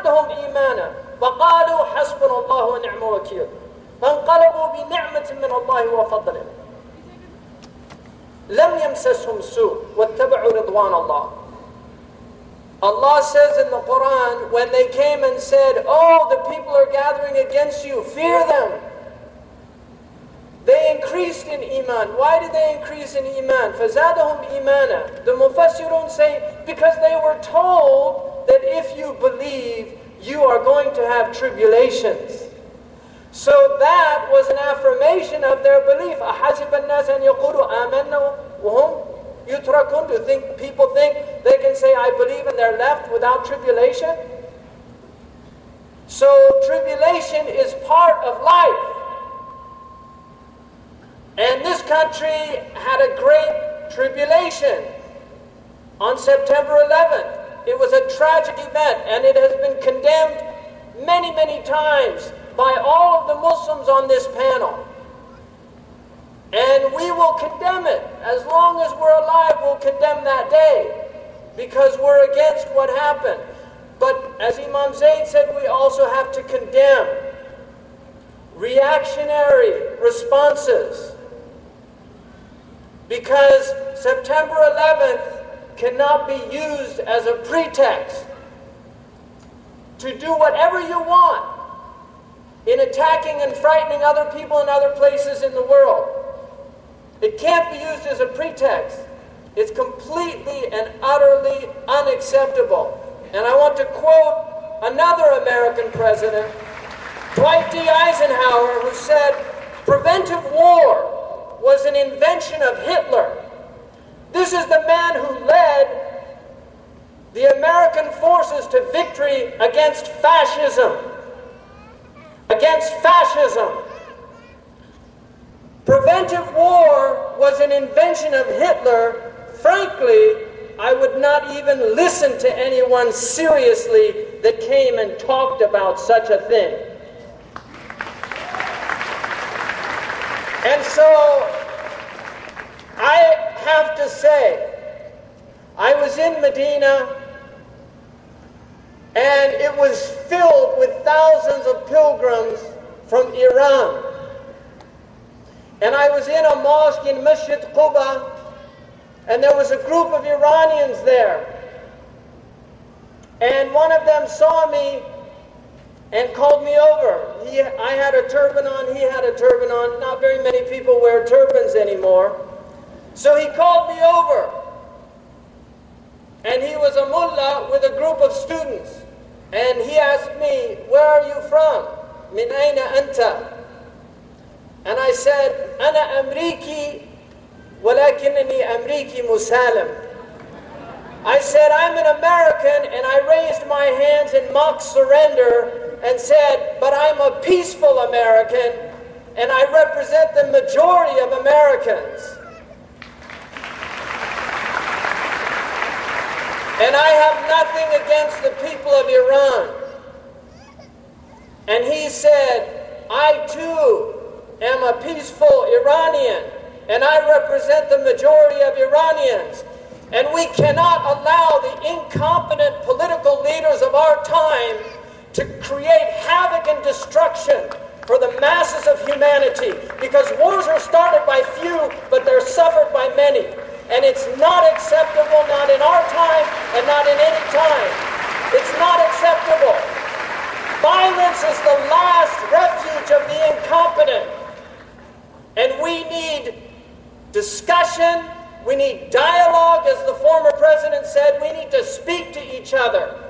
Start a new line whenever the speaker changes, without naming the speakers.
فزادهم إيمانا وقالوا حسبنا الله ونعم الوكيل فانقلبوا بنعمة من الله وفضل لم يمسسهم سوء واتبعوا رضوان الله. Allah says in the Quran, when they came and said, oh, the people are gathering against you, fear them. They increased in Iman. Why did they increase in Iman? فَزَادَهُمْ إِيمَانًا. The Mufassirun say, because they were told that if you believe, you are going to have tribulations. So that was an affirmation of their belief. أَحَسِبَ النَّاسَ أَنْ يَقُولُوا آمَنَّا وَهُمْ يُتْرَكُونَ. Do people think they can say, I believe, and they're left without tribulation? So tribulation is part of life. And this country had a great tribulation on September 11th. It was a tragic event, and it has been condemned many, many times by all of the Muslims on this panel. And we will condemn it. As long as we're alive, we'll condemn that day, because we're against what happened. But as Imam Zayd said, we also have to condemn reactionary responses, because September 11th cannot be used as a pretext to do whatever you want in attacking and frightening other people in other places in the world. It can't be used as a pretext. It's completely and utterly unacceptable. And I want to quote another American president, Dwight D. Eisenhower, who said, preventive war was an invention of Hitler. This is the man who led the American forces to victory against fascism. Against fascism. Preventive war was an invention of Hitler. Frankly, I would not even listen to anyone seriously that came and talked about such a thing. And so, I have to say, I was in Medina, and it was filled with thousands of pilgrims from Iran. And I was in a mosque in Masjid Quba, and there was a group of Iranians there. And one of them saw me and called me over. I had a turban on, he had a turban on. Not very many people wear turbans anymore. So he called me over. And he was a mullah with a group of students. And he asked me, where are you from? Min ayna anta? And I said, Ana Amriki, walakinani Amriki Musalim. I said, I'm an American, and I raised my hands in mock surrender and said, but I'm a peaceful American, and I represent the majority of Americans. And I have nothing against the people of Iran. And he said, I too am a peaceful Iranian, and I represent the majority of Iranians. And we cannot allow the incompetent political leaders of our time to create havoc and destruction for the masses of humanity, because wars are started by few, but they're suffered by many. And it's not acceptable, not in our time and not in any time. It's not acceptable. Violence is the last refuge of the incompetent. And we need discussion, we need dialogue, as the former president said. We need to speak to each other.